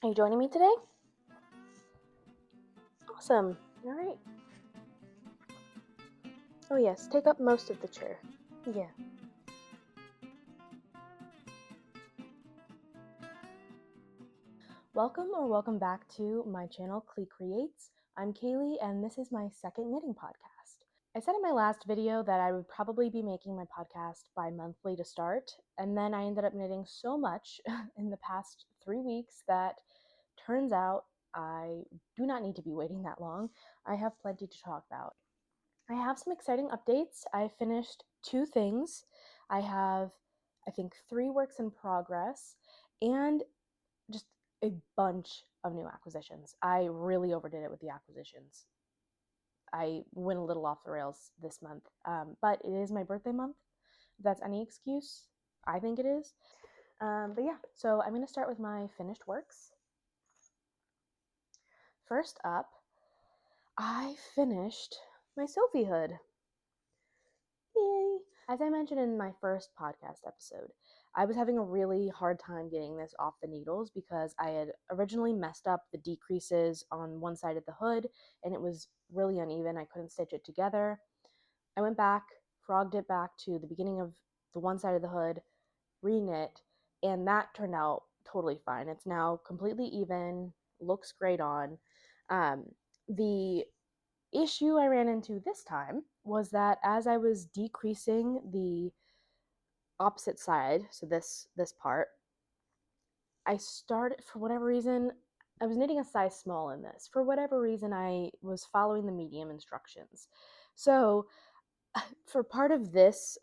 Are you joining me today? Awesome. All right. Oh yes, take up most of the chair. Yeah. Welcome back to my channel, Klee Creates. I'm Kaylee, and this is my second knitting podcast. I said in my last video that I would probably be making my podcast bi-monthly to start, and then I ended up knitting so much in the past 3 weeks that turns out I do not need to be waiting that long. I have plenty to talk about. I have some exciting updates. I finished 2 things. I have, I think, 3 works in progress and just a bunch of new acquisitions. I really overdid it with the acquisitions. I went a little off the rails this month, but it is my birthday month. If that's any excuse, I think it is. But yeah, so I'm going to start with my finished works. First up, I finished my Sophie hood. Yay! As I mentioned in my first podcast episode, I was having a really hard time getting this off the needles because I had originally messed up the decreases on one side of the hood and it was really uneven. I couldn't stitch it together. I went back, frogged it back to the beginning of the one side of the hood, re-knit, and that turned out totally fine. It's now completely even, looks great on. The issue I ran into this time was that as I was decreasing the opposite side, so this part, I started, for whatever reason, I was knitting a size small in this. For whatever reason, I was following the medium instructions. So for part of this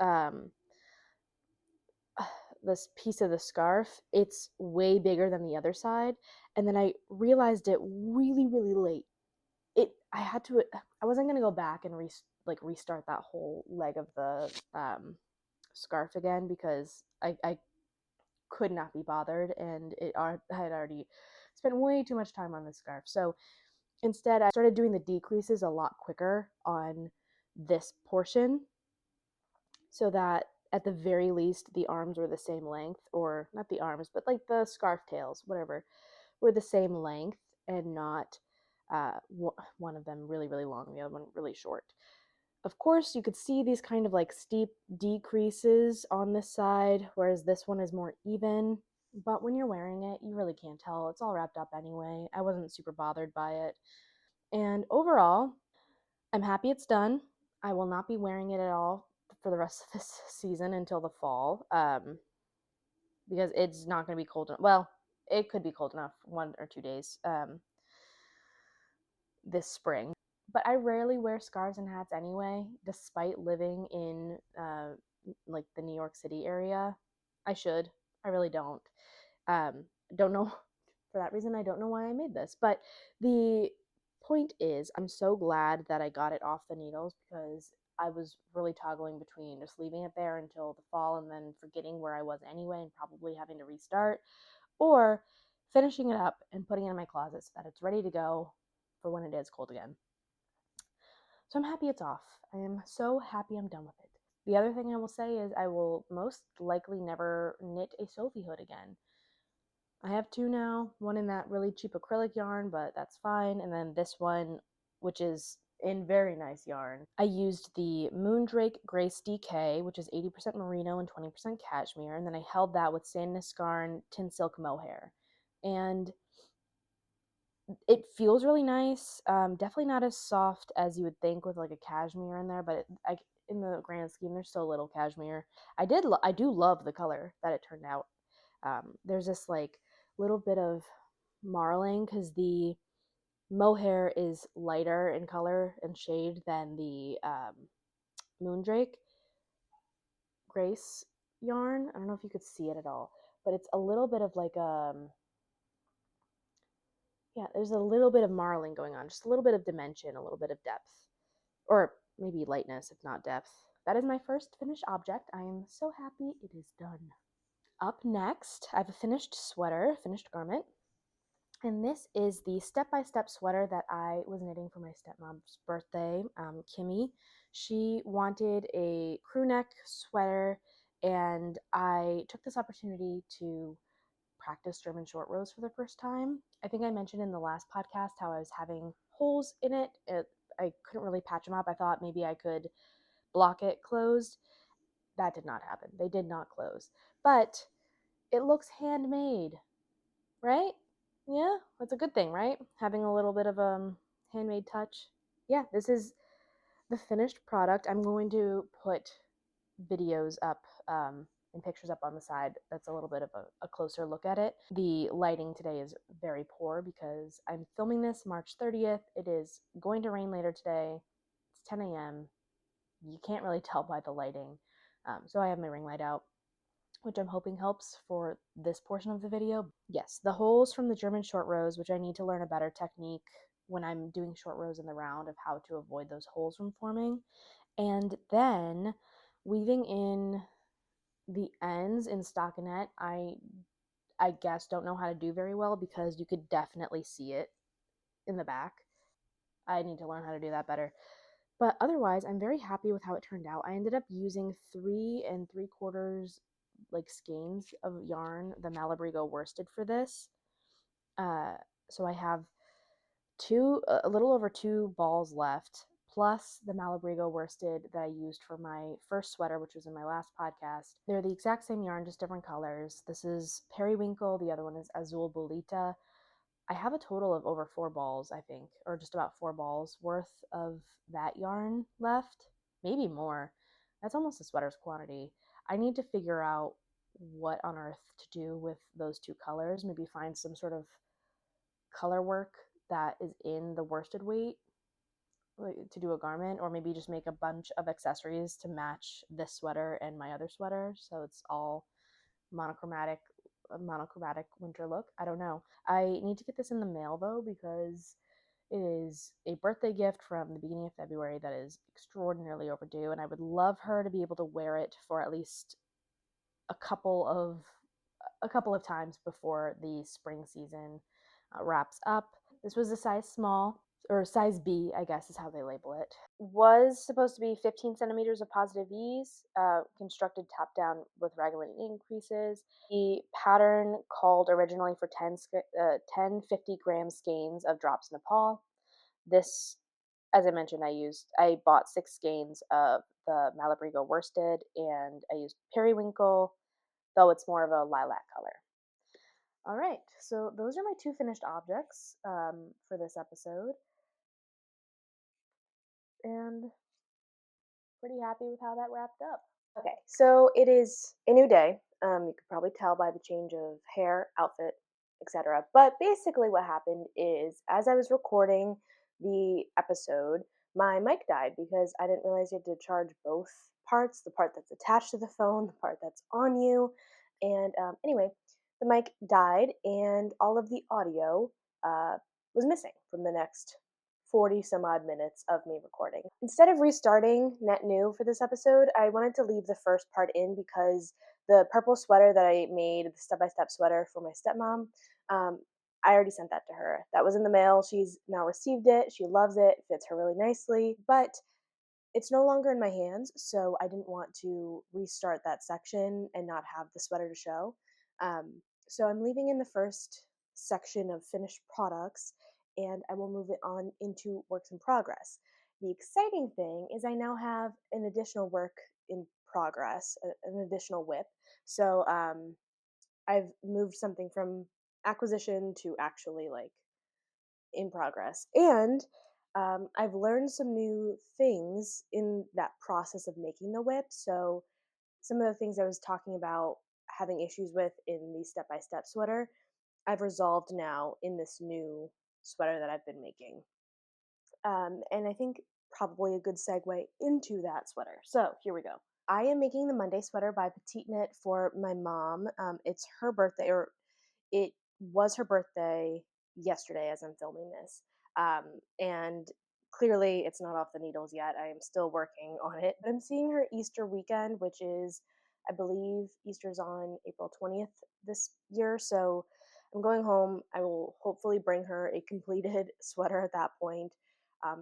this piece of the scarf, it's way bigger than the other side, and then I realized it really late. I wasn't gonna go back and restart that whole leg of the scarf again because I could not be bothered, and I had already spent way too much time on this scarf. So instead, I started doing the decreases a lot quicker on this portion so that at the very least the arms were the same length, or not the arms, but like the scarf tails, whatever, were the same length and not one of them really long and the other one really short. Of course, you could see these kind of like steep decreases on this side, whereas this one is more even. But when you're wearing it, you really can't tell. It's all wrapped up anyway. I wasn't super bothered by it. And overall, I'm happy it's done. I will not be wearing it at all for the rest of this season until the fall, because it's not going to be cold enough. Well, it could be cold enough 1 or 2 days this spring. But I rarely wear scarves and hats anyway, despite living in like the New York City area. I should. I really don't. Don't know. For that reason, I don't know why I made this. But the point is, I'm so glad that I got it off the needles because I was really toggling between just leaving it there until the fall and then forgetting where I was anyway and probably having to restart, or finishing it up and putting it in my closet so that it's ready to go for when it is cold again. So I'm happy it's off. I am so happy I'm done with it. The other thing I will say is I will most likely never knit a Sophie hood again. I have 2 now, one in that really cheap acrylic yarn, but that's fine, and then this one, which is in very nice yarn. I used the Moondrake Grace DK, which is 80% merino and 20% cashmere, and then I held that with Sandnes Yarn Tin Silk Mohair. And it feels really nice. Definitely not as soft as you would think with like a cashmere in there, but in the grand scheme, there's so little cashmere. I do love the color that it turned out. There's this like little bit of marling because the mohair is lighter in color and shade than the Moondrake Grace yarn. I don't know if you could see it at all, but it's a little bit of like yeah, there's a little bit of marling going on, just a little bit of dimension, a little bit of depth, or maybe lightness if not depth. That is my first finished object. I am so happy it is done. Up next, I have a finished sweater, finished garment, and this is the step-by-step sweater that I was knitting for my stepmom's birthday, Kimmy. She wanted a crew neck sweater, and I took this opportunity to practice German short rows for the first time. I think I mentioned in the last podcast how I was having holes in it. I couldn't really patch them up. I thought maybe I could block it closed. That did not happen. They did not close. But it looks handmade, right? Yeah, that's a good thing, right? Having a little bit of handmade touch. Yeah, this is the finished product. I'm going to put videos up and pictures up on the side. That's a little bit of a closer look at it. The lighting today is very poor because I'm filming this March 30th. It is going to rain later today. It's 10 a.m. You can't really tell by the lighting. So I have my ring light out, which I'm hoping helps for this portion of the video. Yes, the holes from the German short rows, which I need to learn a better technique when I'm doing short rows in the round of how to avoid those holes from forming. And then weaving in the ends in stockinette, I guess don't know how to do very well because you could definitely see it in the back. I need to learn how to do that better. But otherwise, I'm very happy with how it turned out. I ended up using 3 3/4 like skeins of yarn, the Malabrigo worsted for this. So I have a little over 2 balls left, plus the Malabrigo worsted that I used for my first sweater, which was in my last podcast. They're the exact same yarn, just different colors. This is Periwinkle, the other one is Azul Bolita. I have a total of over 4 balls, I think, or just about 4 balls worth of that yarn left, maybe more. That's almost a sweater's quantity. I need to figure out what on earth to do with those 2 colors, maybe find some sort of color work that is in the worsted weight to do a garment, or maybe just make a bunch of accessories to match this sweater and my other sweater so it's all monochromatic winter look. I don't know. I need to get this in the mail though because it is a birthday gift from the beginning of February that is extraordinarily overdue, and I would love her to be able to wear it for at least a couple of times before the spring season wraps up. This was a size small, or size B, I guess is how they label it. Was supposed to be 15 centimeters of positive ease, constructed top down with raglan increases. The pattern called originally for 10 50-gram skeins of drops Nepal. This, as I mentioned, I bought 6 skeins of the Malabrigo worsted, and I used periwinkle, though it's more of a lilac color. All right, so those are my 2 finished objects for this episode, and pretty happy with how that wrapped up. Okay, so it is a new day. You could probably tell by the change of hair, outfit, etc. But basically, what happened is, as I was recording the episode, my mic died because I didn't realize you had to charge both parts, the part that's attached to the phone, the part that's on you. And anyway, the mic died, and all of the audio was missing from the next 40 some odd minutes of me recording. Instead of restarting net new for this episode, I wanted to leave the first part in because the purple sweater that I made, the step-by-step sweater for my stepmom, I already sent that to her. That was in the mail. She's now received it. She loves it. It fits her really nicely. But it's no longer in my hands, so I didn't want to restart that section and not have the sweater to show. So I'm leaving in the first section of finished products, and I will move it on into works in progress. The exciting thing is I now have an additional work in progress, an additional WIP. So I've moved something from acquisition to actually like in progress. And I've learned some new things in that process of making the WIP. So some of the things I was talking about having issues with in the step-by-step sweater, I've resolved now in this new sweater that I've been making. And I think probably a good segue into that sweater. So here we go. I am making the Monday sweater by PetiteKnit for my mom. It's her birthday, or it was her birthday yesterday as I'm filming this. And clearly it's not off the needles yet. I am still working on it. But I'm seeing her Easter weekend, which is, I believe, Easter's on April 20th this year. So I'm going home. I will hopefully bring her a completed sweater at that point.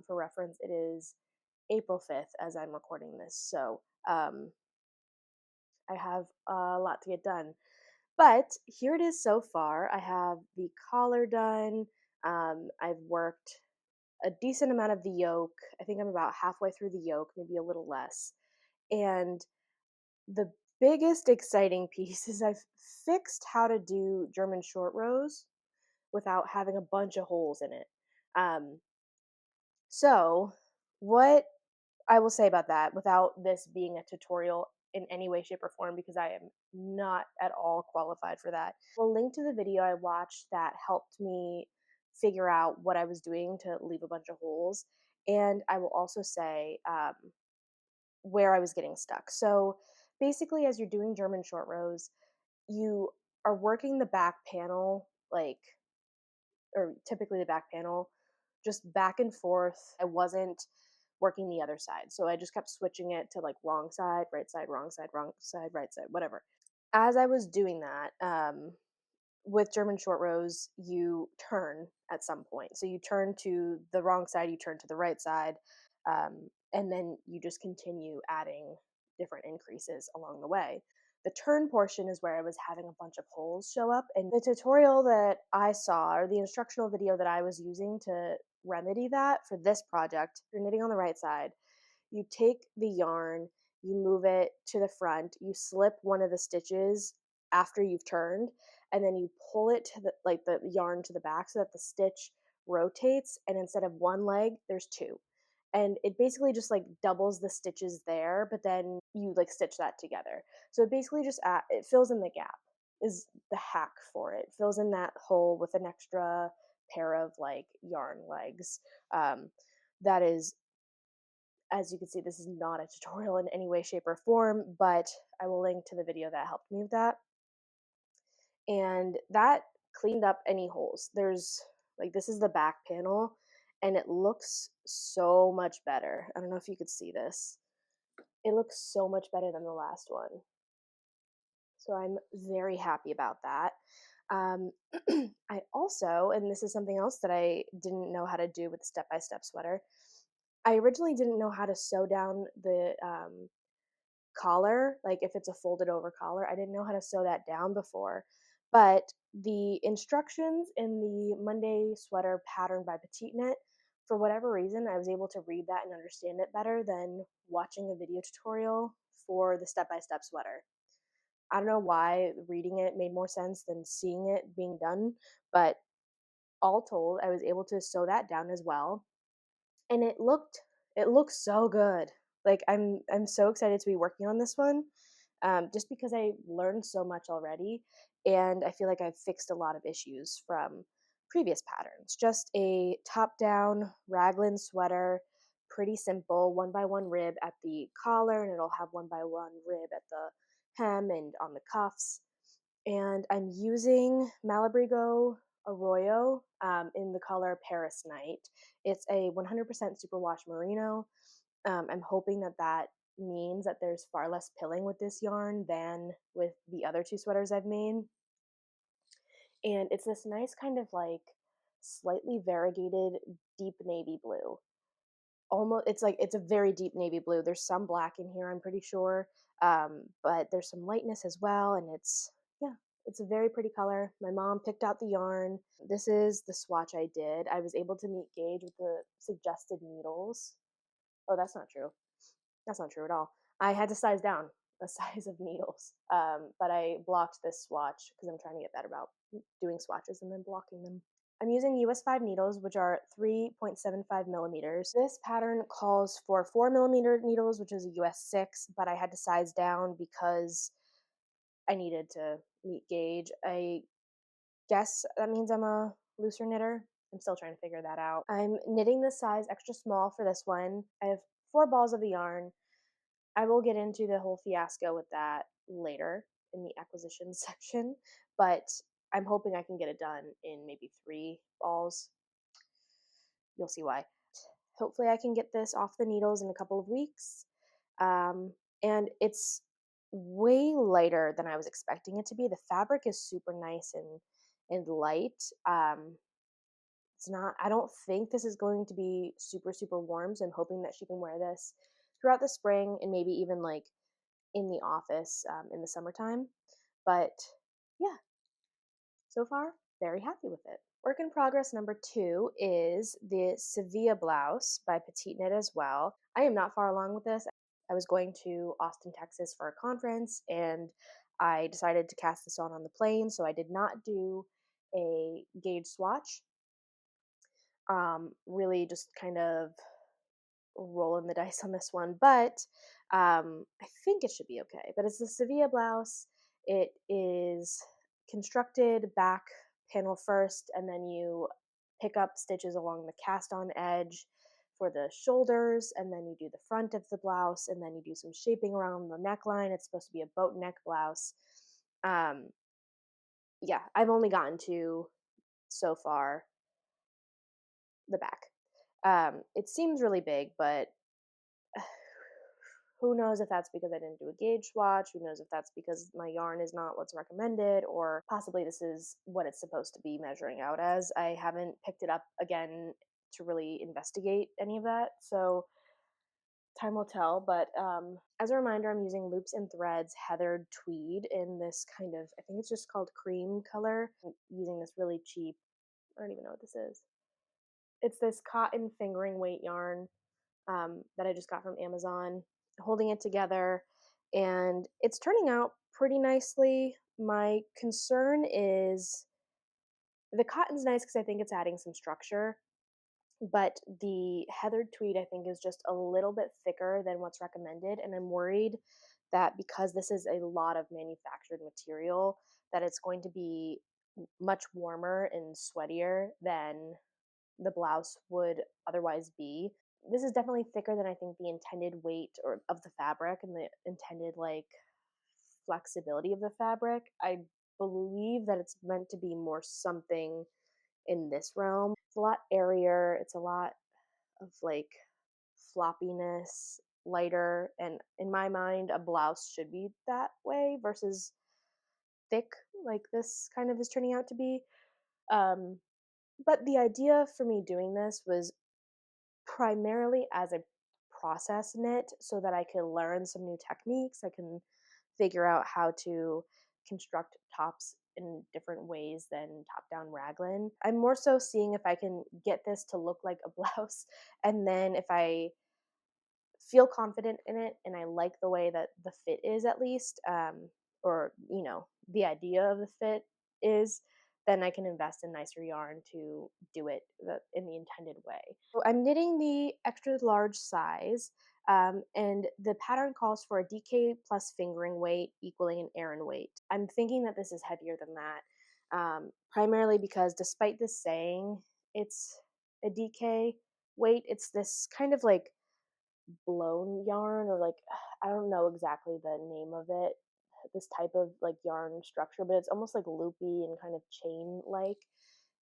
For reference, it is April 5th as I'm recording this. So I have a lot to get done. But here it is so far. I have the collar done. I've worked a decent amount of the yoke. I think I'm about halfway through the yoke, maybe a little less. And the biggest exciting piece is I've fixed how to do German short rows without having a bunch of holes in it. Um, so, what I will say about that, without this being a tutorial in any way, shape, or form, because I am not at all qualified for that, we'll link to the video I watched that helped me figure out what I was doing to leave a bunch of holes. And I will also say where I was getting stuck. So basically, as you're doing German short rows, you are working the back panel, like, or typically the back panel, just back and forth. I wasn't working the other side. So I just kept switching it to like wrong side, right side, wrong side, right side, whatever. As I was doing that, with German short rows, you turn at some point. So you turn to the wrong side, you turn to the right side, and then you just continue adding different increases along the way. The turn portion is where I was having a bunch of holes show up. And the tutorial that I saw, or the instructional video that I was using to remedy that for this project, you're knitting on the right side, you take the yarn, you move it to the front, you slip one of the stitches after you've turned, and then you pull it to the yarn to the back so that the stitch rotates, and instead of one leg there's two, and it basically just like doubles the stitches there, but then you like stitch that together. So it basically just it fills in the gap, is the hack for it. Fills in that hole with an extra pair of like yarn legs. That is, as you can see, this is not a tutorial in any way, shape, or form, but I will link to the video that helped me with that. And that cleaned up any holes. There's like, this is the back panel, and it looks so much better. I don't know if you could see this. It looks so much better than the last one. So I'm very happy about that. Um, I also, and this is something else that I didn't know how to do with the step by step sweater. I originally didn't know how to sew down the collar, like if it's a folded over collar. I didn't know how to sew that down before, but the instructions in the Monday sweater pattern by PetiteKnit, for whatever reason, I was able to read that and understand it better than watching a video tutorial for the step by step sweater. I don't know why reading it made more sense than seeing it being done, but all told, I was able to sew that down as well, and it looks so good. Like I'm so excited to be working on this one, just because I learned so much already, and I feel like I've fixed a lot of issues from previous patterns. Just a top-down raglan sweater, pretty simple, one by one rib at the collar, and it'll have one by one rib at the hem and on the cuffs. And I'm using Malabrigo Arroyo in the color Paris Night. It's a 100% superwash merino. I'm hoping that that means that there's far less pilling with this yarn than with the other two sweaters I've made. And it's this nice kind of like slightly variegated deep navy blue. Almost, it's like it's a very deep navy blue. There's some black in here, I'm pretty sure, but there's some lightness as well, and it's, yeah, it's a very pretty color. My mom picked out the yarn. This is the swatch I did. I was able to meet gauge with the suggested needles. Oh, that's not true. That's not true at all. I had to size down the size of needles, but I blocked this swatch because I'm trying to get better about doing swatches and then blocking them. I'm using US 5 needles, which are 3.75 millimeters. This pattern calls for 4 millimeter needles, which is a US 6, but I had to size down because I needed to meet gauge. I guess that means I'm a looser knitter. I'm still trying to figure that out. I'm knitting the size extra small for this one. I have 4 balls of the yarn. I will get into the whole fiasco with that later in the acquisition section, but I'm hoping I can get it done in maybe 3 balls. You'll see why. Hopefully I can get this off the needles in a couple of weeks. And it's way lighter than I was expecting it to be. The fabric is super nice and light. It's not, I don't think this is going to be super, super warm, so I'm hoping that she can wear this throughout the spring and maybe even like in the office in the summertime. But yeah, so far, very happy with it. Work in progress number 2 is the Sevilla blouse by PetiteKnit as well. I am not far along with this. I was going to Austin, Texas for a conference, and I decided to cast this on the plane, so I did not do a gauge swatch. Really just kind of rolling the dice on this one, but I think it should be okay. But it's the Sevilla blouse. It is constructed back panel first, and then you pick up stitches along the cast on edge for the shoulders, and then you do the front of the blouse, and then you do some shaping around the neckline. It's supposed to be a boat neck blouse. Um, yeah, I've only gotten to so far the back. It seems really big, but who knows if that's because I didn't do a gauge swatch? Who knows if that's because my yarn is not what's recommended, or possibly this is what it's supposed to be measuring out as. I haven't picked it up again to really investigate any of that, so time will tell. But as a reminder, I'm using Loops and Threads Heathered Tweed in this kind of, I think it's just called cream color. I'm using this really cheap, I don't even know what this is. It's this cotton fingering weight yarn that I just got from Amazon, holding it together, and it's turning out pretty nicely. My concern is the cotton's nice because I think it's adding some structure, but the heathered tweed I think is just a little bit thicker than what's recommended, and I'm worried that because this is a lot of manufactured material, that it's going to be much warmer and sweatier than the blouse would otherwise be. This is definitely thicker than I think the intended weight or of the fabric and the intended like flexibility of the fabric. I believe that it's meant to be more something in this realm. It's a lot airier, it's a lot of like floppiness, lighter, and in my mind a blouse should be that way versus thick like this kind of is turning out to be. Um, but the idea for me doing this was primarily as a process knit so that I can learn some new techniques. I can figure out how to construct tops in different ways than top down raglan. I'm more so seeing if I can get this to look like a blouse, and then if I feel confident in it and I like the way that the fit is at least, or the idea of the fit is, then I can invest in nicer yarn to do it in the intended way. So I'm knitting the extra large size, and the pattern calls for a DK plus fingering weight equaling an Aran weight. I'm thinking that this is heavier than that, primarily because despite this saying it's a DK weight, it's this kind of like blown yarn, or like I don't know exactly the name of it, this type of like yarn structure, but it's almost like loopy and kind of chain like.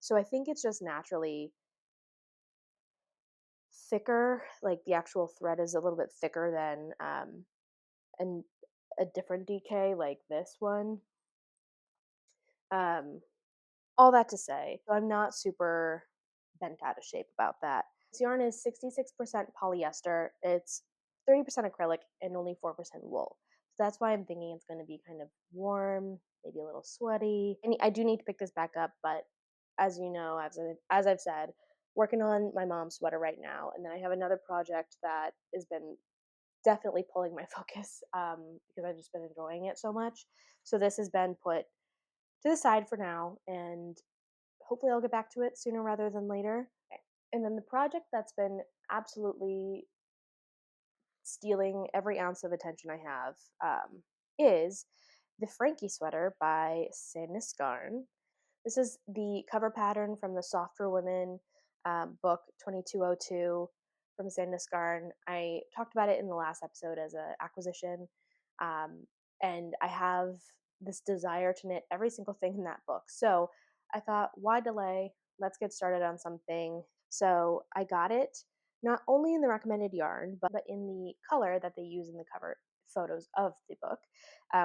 So I think it's just naturally thicker, like the actual thread is a little bit thicker than and a different DK like this one. Um all that to say, so I'm not super bent out of shape about that. This yarn is 66% polyester, it's 30% acrylic, and only 4% wool. So that's why I'm thinking it's going to be kind of warm, maybe a little sweaty. And I do need to pick this back up, but as you know, as I've said, working on my mom's sweater right now, and then I have another project that has been definitely pulling my focus because I've just been enjoying it so much. So this has been put to the side for now, and hopefully I'll get back to it sooner rather than later. Okay. And then the project that's been absolutely stealing every ounce of attention I have is the Franky Sweater by Sandnes. This is the cover pattern from the Softer Women book 2202 from Sandnes. I talked about it in the last episode as an acquisition, um, and I have this desire to knit every single thing in that book. So I thought, why delay? Let's get started on something. So I got it not only in the recommended yarn, but in the color that they use in the cover photos of the book,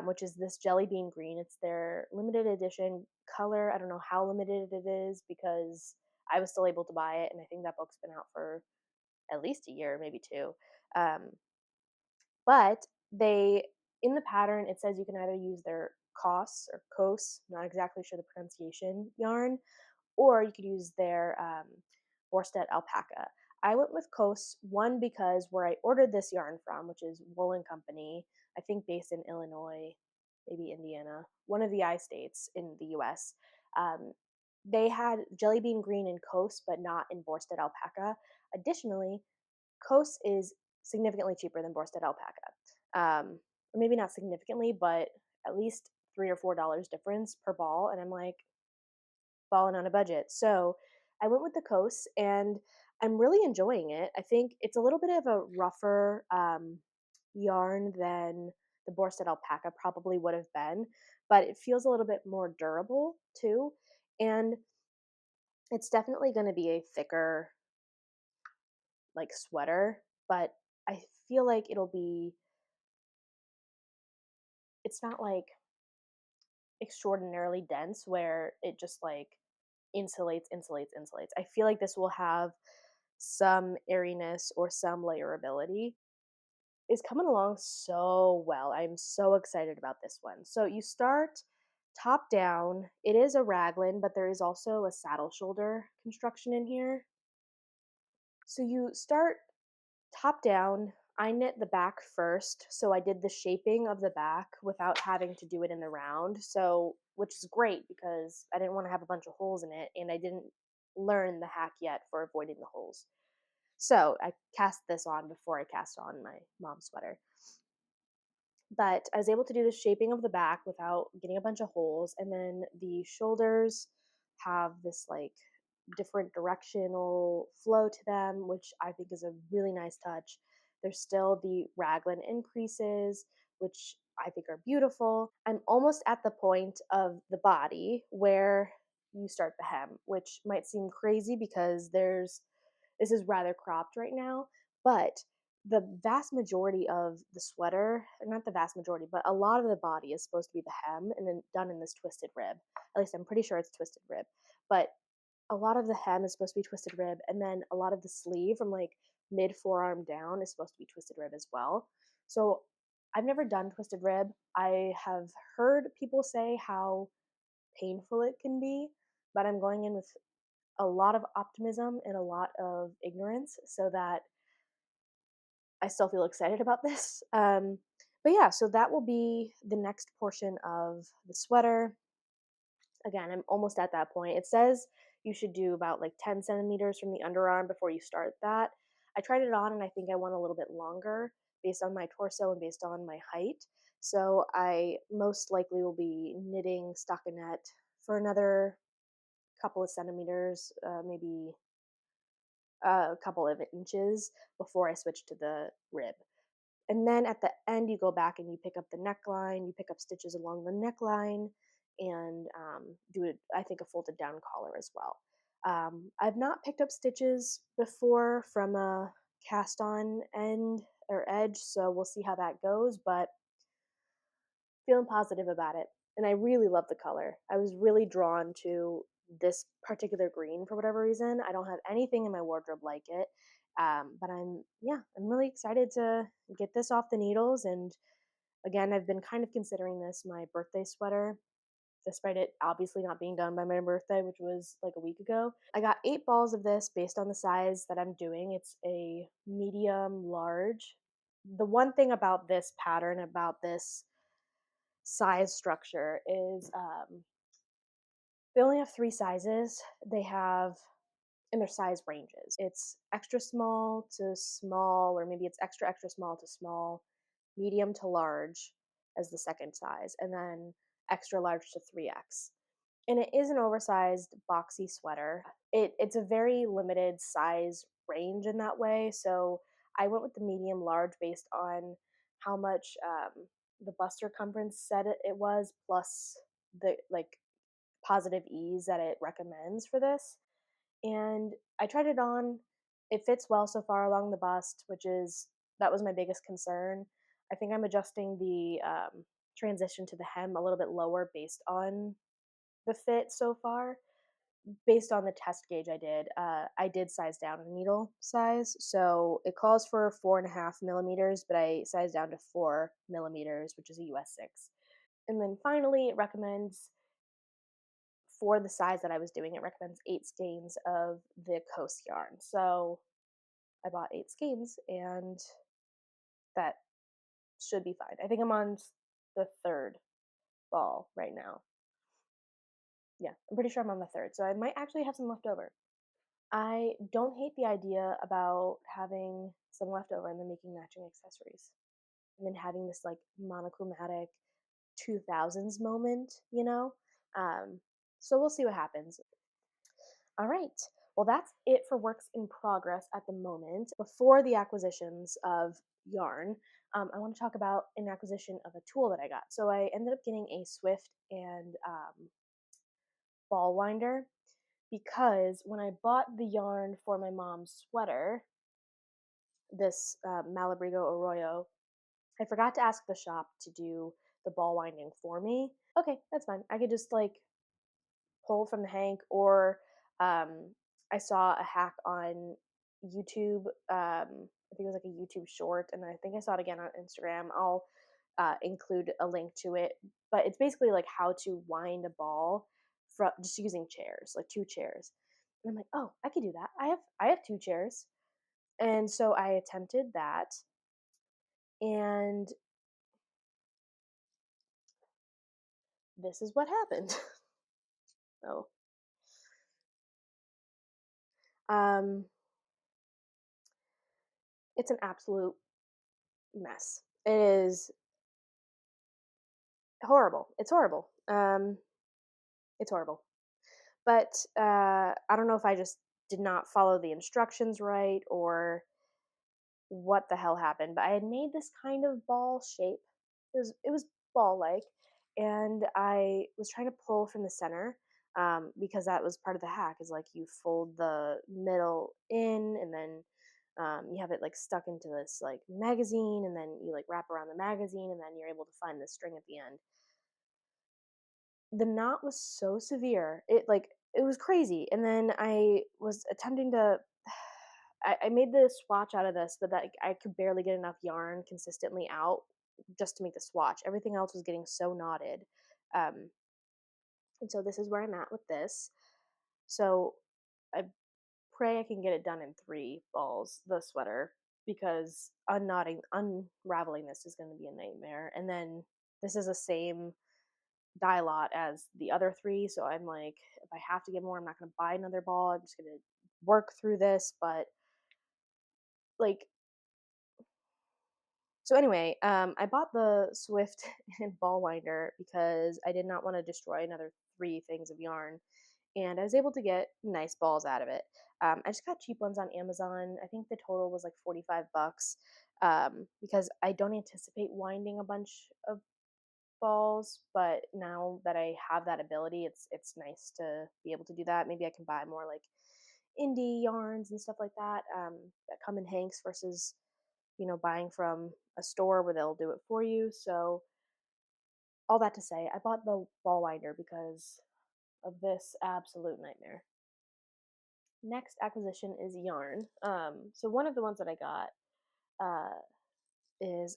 which is this jelly bean green. It's their limited edition color. I don't know how limited it is because I was still able to buy it, and I think that book's been out for at least a year, maybe two. Um, but they, in the pattern, it says you can either use their Cos or Cos, not exactly sure the pronunciation, yarn, or you could use their Worsted alpaca. I went with Cos, one, because where I ordered this yarn from, which is Woolen Company, I think based in Illinois, maybe Indiana, one of the I states in the US, um, they had jelly bean green in Cos, but not in Worsted alpaca. Additionally, Cos is significantly cheaper than Worsted alpaca. Or maybe not significantly, but at least $3 or $4 difference per ball. And I'm like, balling on a budget. So I went with the Coast, and I'm really enjoying it. I think it's a little bit of a rougher yarn than the Borsted alpaca probably would have been, but it feels a little bit more durable too. And it's definitely going to be a thicker, like, sweater, but I feel like it's not like extraordinarily dense where it just like insulates. I feel like this will have some airiness or some layerability. Is coming along so well. I'm so excited about this one. So you start top down. It is a raglan, but there is also a saddle shoulder construction in here. So you start top down. I knit the back first, so I did the shaping of the back without having to do it in the round. So, which is great because I didn't want to have a bunch of holes in it, and I didn't learn the hack yet for avoiding the holes. So I cast this on before I cast on my mom's sweater. But I was able to do the shaping of the back without getting a bunch of holes. And then the shoulders have this like different directional flow to them, which I think is a really nice touch. There's still the raglan increases, which I think are beautiful. I'm almost at the point of the body where you start the hem, which might seem crazy because this is rather cropped right now, but the vast majority of the sweater, not the vast majority, but a lot of the body is supposed to be the hem and then done in this twisted rib. At least I'm pretty sure it's twisted rib. But a lot of the hem is supposed to be twisted rib, and then a lot of the sleeve from like mid forearm down is supposed to be twisted rib as well. So I've never done twisted rib. I have heard people say how painful it can be, but I'm going in with a lot of optimism and a lot of ignorance so that I still feel excited about this. But yeah, so that will be the next portion of the sweater. Again, I'm almost at that point. It says you should do about like 10 centimeters from the underarm before you start that. I tried it on and I think I want a little bit longer based on my torso and based on my height. So I most likely will be knitting stockinette for another couple of centimeters, maybe a couple of inches before I switch to the rib. And then at the end, you go back and you pick up the neckline, you pick up stitches along the neckline, and do it, I think, a folded down collar as well. I've not picked up stitches before from a cast on end or edge, so we'll see how that goes, but feeling positive about it. And I really love the color. I was really drawn to this particular green for whatever reason. I don't have anything in my wardrobe like it. But I'm really excited to get this off the needles. And again, I've been kind of considering this my birthday sweater, despite it obviously not being done by my birthday, which was like a week ago. I got 8 balls of this based on the size that I'm doing. It's a medium large. The one thing about this pattern, about this size structure is they only have 3 sizes. They have in their size ranges. It's extra small to small, or maybe it's extra extra small to small, medium to large as the second size, and then extra large to 3X. And it is an oversized boxy sweater. It's a very limited size range in that way. So I went with the medium large based on how much the bust circumference said it was, plus the like positive ease that it recommends for this. And I tried it on. It fits well so far along the bust, that was my biggest concern. I think I'm adjusting the transition to the hem a little bit lower based on the fit so far. Based on the test gauge I did size down a needle size. So it calls for 4.5 millimeters, but I sized down to 4 millimeters, which is a US 6. And then finally, it recommends, for the size that I was doing, it recommends 8 skeins of the coast yarn. So I bought 8 skeins, and that should be fine. I think I'm on the third ball right now. Yeah, I'm pretty sure I'm on the third, so I might actually have some left over. I don't hate the idea about having some left over and then making matching accessories, and then having this like monochromatic 2000s moment, you know? Um, so we'll see what happens. All right. Well, that's it for works in progress at the moment. Before the acquisitions of yarn, I want to talk about an acquisition of a tool that I got. So I ended up getting a Swift and ball winder, because when I bought the yarn for my mom's sweater, this Malabrigo Arroyo, I forgot to ask the shop to do the ball winding for me. Okay, that's fine. I could just like pull from the hank, or I saw a hack on YouTube. I think it was like a YouTube short, and I think I saw it again on Instagram. I'll include a link to it, but it's basically like how to wind a ball from just using chairs, like 2 chairs. And I'm like, oh, I could do that. I have 2 chairs, and so I attempted that, and this is what happened. So, um, it's an absolute mess. It is horrible. It's horrible. It's horrible. But I don't know if I just did not follow the instructions right, or what the hell happened. But I had made this kind of ball shape. It was ball like, and I was trying to pull from the center, because that was part of the hack. Is like you fold the middle in, and then you have it like stuck into this like magazine, and then you like wrap around the magazine, and then you're able to find the string at the end. The knot was so severe. It was crazy. And then I was attempting to I made the swatch out of this, but that I could barely get enough yarn consistently out just to make the swatch. Everything else was getting so knotted. Um, and so this is where I'm at with this. So I pray I can get it done in 3 balls, the sweater, because unraveling this is going to be a nightmare. And then this is the same dye lot as the other 3, so I'm like, if I have to get more, I'm not going to buy another ball. I'm just going to work through this. But like, so anyway, I bought the Swift and ball winder because I did not want to destroy another 3 things of yarn, and I was able to get nice balls out of it. I just got cheap ones on Amazon. I think the total was like $45, because I don't anticipate winding a bunch of balls, but now that I have that ability, it's nice to be able to do that. Maybe I can buy more like indie yarns and stuff like that, that come in hanks, versus buying from a store where they'll do it for you. So all that to say, I bought the ball winder because of this absolute nightmare. Next acquisition is yarn. So one of the ones that I got uh, is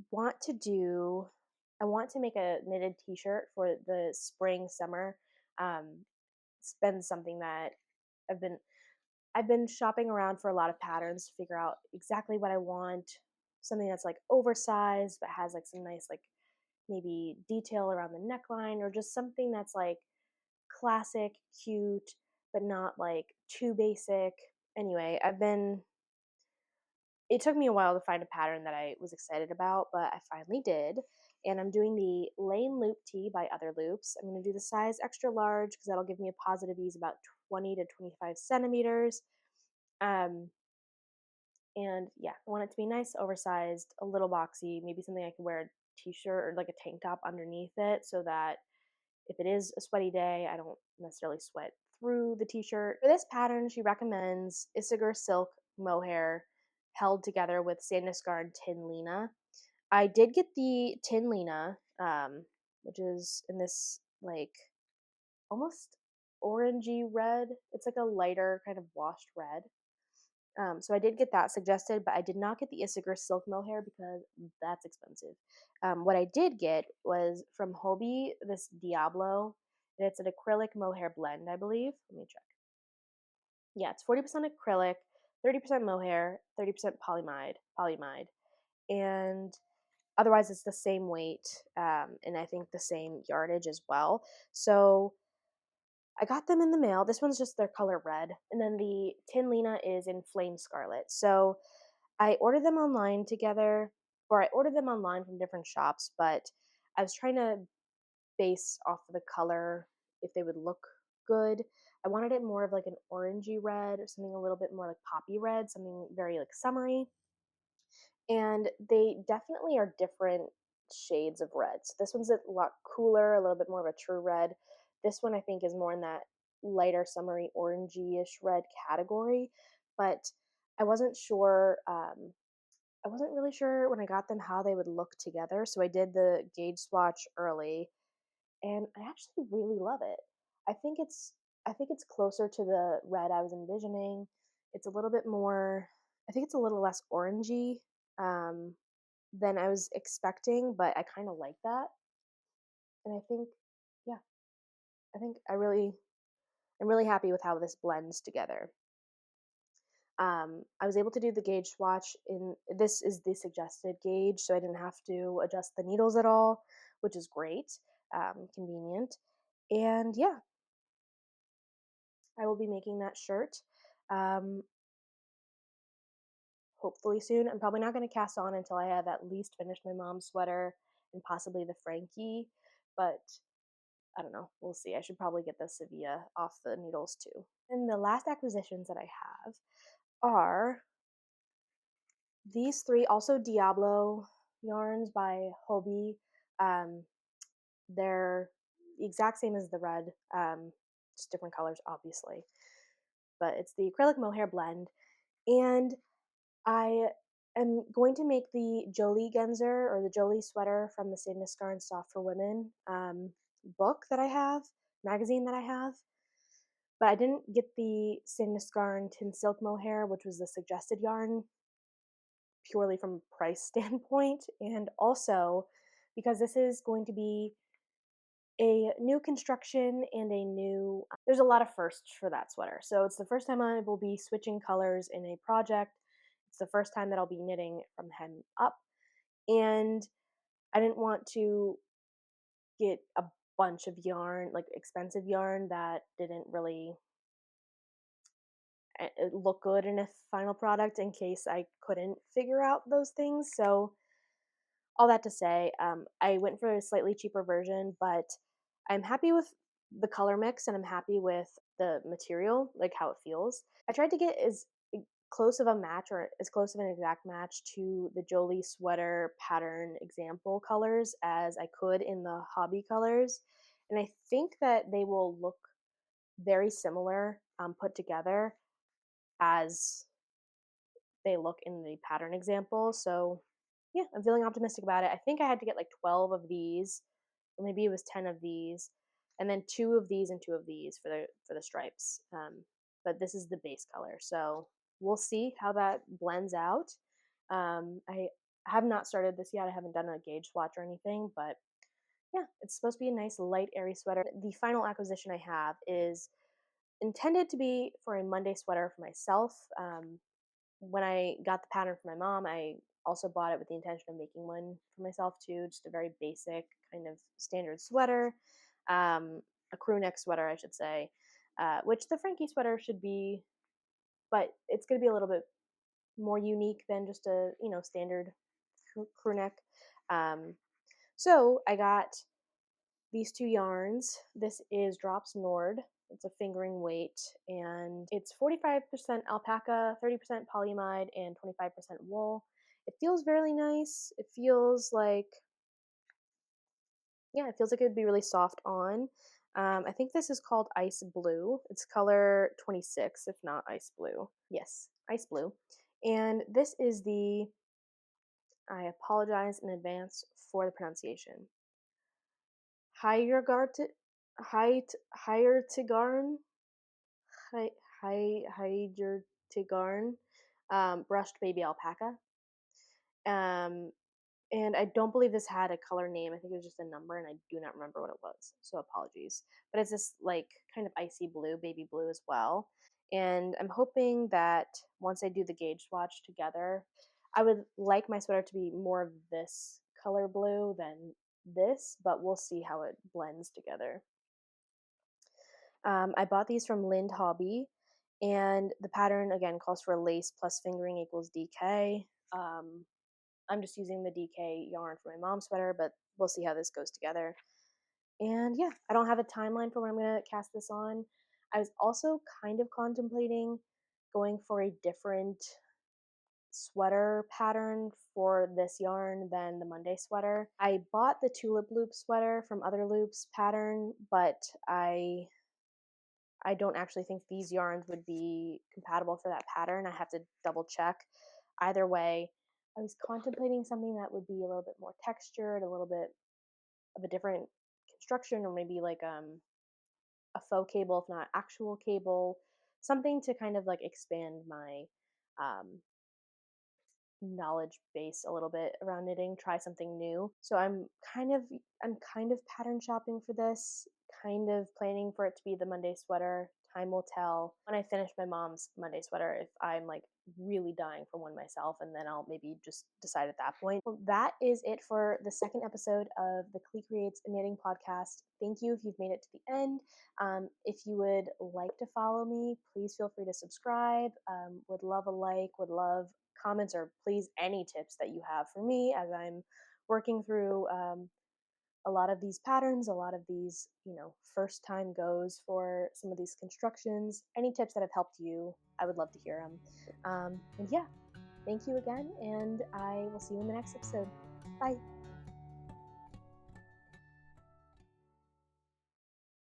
want to do I want to make a knitted t-shirt for the spring summer. It's been something that I've been I've been shopping around for a lot of patterns to figure out exactly what I want. Something that's like oversized but has like some nice like maybe detail around the neckline, or just something that's like classic, cute, but not like too basic. Anyway, it took me a while to find a pattern that I was excited about, but I finally did. And I'm doing the Lane Loop Tee by Other Loops. I'm going to do the size extra large because that'll give me a positive ease about 20 to 25 centimeters. Um, and yeah, I want it to be nice, oversized, a little boxy, maybe something I can wear a t-shirt or like a tank top underneath it, so that if it is a sweaty day, I don't necessarily sweat through the t-shirt. For this pattern, she recommends Isager silk mohair held together with Sandnes yarn tin lina. I did get the tin lina, which is in this like almost orangey red. It's like a lighter kind of washed red. So I did get that suggested, but I did not get the Isager silk mohair because that's expensive. What I did get was from Hobie this Diablo, and it's an acrylic mohair blend, I believe. Let me check. Yeah, it's 40% acrylic, 30% mohair, 30% polyamide, and otherwise it's the same weight, and I think the same yardage as well. So I got them in the mail. This one's just their color red, and then the Tin Lena is in flame scarlet. So I ordered them online together, or I ordered them online from different shops, but I was trying to base off of the color if they would look good. I wanted it more of like an orangey red or something a little bit more like poppy red, something very like summery. And they definitely are different shades of red. So this one's a lot cooler, a little bit more of a true red. This one I think is more in that lighter summery orangey-ish red category, but I wasn't sure. I wasn't really sure when I got them how they would look together, so I did the gauge swatch early, and I actually really love it. I think it's I think it's closer to the red I was envisioning. It's a little bit more. I think it's a little less orangey um, than I was expecting, but I kind of like that. And I think, yeah, I think I'm really happy with how this blends together. I was able to do the gauge swatch in this is the suggested gauge, so I didn't have to adjust the needles at all, which is great, convenient. And yeah, I will be making that shirt. Um, Hopefully soon. I'm probably not going to cast on until I have at least finished my mom's sweater and possibly the Franky, but I don't know. We'll see. I should probably get the Sevilla off the needles too. And the last acquisitions that I have are these three, also Diablo yarns by Hobie. Um, they're the exact same as the red, just different colors, obviously. But it's the acrylic mohair blend. And I am going to make the Jolie Genzer or the Jolie sweater from the Sandnes and Soft for Women book that I have, magazine that I have. But I didn't get the Sandnes Tin Silk Mohair, which was the suggested yarn, purely from a price standpoint, and also because this is going to be a new construction and a new there's a lot of firsts for that sweater. So it's the first time I will be switching colors in a project. It's the first time that I'll be knitting from hem up, and I didn't want to get a bunch of yarn, like expensive yarn that didn't really look good in a final product in case I couldn't figure out those things. So all that to say, I went for a slightly cheaper version, but I'm happy with the color mix and I'm happy with the material, like how it feels. I tried to get as close of a match or as close of an exact match to the Jolie sweater pattern example colors as I could in the hobby colors. And I think that they will look very similar put together as they look in the pattern example. So yeah, I'm feeling optimistic about it. I think I had to get like 12 of these, or maybe it was 10 of these, and then 2 of these and 2 of these for the stripes. But this is the base color, so we'll see how that blends out. I have not started this yet. I haven't done a gauge swatch or anything, but yeah, it's supposed to be a nice light airy sweater. The final acquisition I have is intended to be for a Monday sweater for myself. When I got the pattern for my mom, I also bought it with the intention of making one for myself too, just a very basic kind of standard sweater, a crew neck sweater, I should say, which the Franky sweater should be, but it's going to be a little bit more unique than just a standard crew neck. Um, so I got these two yarns. This is Drops Nord. It's a fingering weight, and it's 45% alpaca, 30% polyamide, and 25% wool. It feels very nice. It feels like, yeah, it feels like it would be really soft on. I think this is called Ice Blue. It's color 26, if not Ice Blue. Yes, Ice Blue. And this is the, I apologize in advance for the pronunciation. Hiergart, Hiertigarn, Hiertigarn. brushed baby alpaca. Um, and I don't believe this had a color name. I think it was just a number, and I do not remember what it was. So apologies. But it's this like kind of icy blue, baby blue as well. And I'm hoping that once I do the gauge swatch together, I would like my sweater to be more of this color blue than this, but we'll see how it blends together. I bought these from Lind Hobby, and the pattern again calls for lace plus fingering equals DK. I'm just using the DK yarn for my mom's sweater, but we'll see how this goes together. And yeah, I don't have a timeline for when I'm going to cast this on. I was also kind of contemplating going for a different sweater pattern for this yarn than the Monday sweater. I bought the tulip loop sweater from Other Loops pattern, but I don't actually think these yarns would be compatible for that pattern. I have to double check. Either way, I was contemplating something that would be a little bit more textured, a little bit of a different construction, or maybe like a faux cable, if not actual cable, something to kind of like expand my um, knowledge base a little bit around knitting, try something new. So I'm kind of pattern shopping for this, kind of planning for it to be the Monday sweater. Time will tell when I finish my mom's Monday sweater if I'm like really dying for one myself, and then I'll maybe just decide at that point. Well, that is it for the second episode of the Klee Creates Knitting podcast. Thank you if you've made it to the end. If you would like to follow me, please feel free to subscribe. Would love a like, would love comments, or please any tips that you have for me as I'm working through a lot of these patterns, a lot of these, first time goes for some of these constructions. Any tips that have helped you, I would love to hear them. And yeah, thank you again, and I will see you in the next episode. Bye.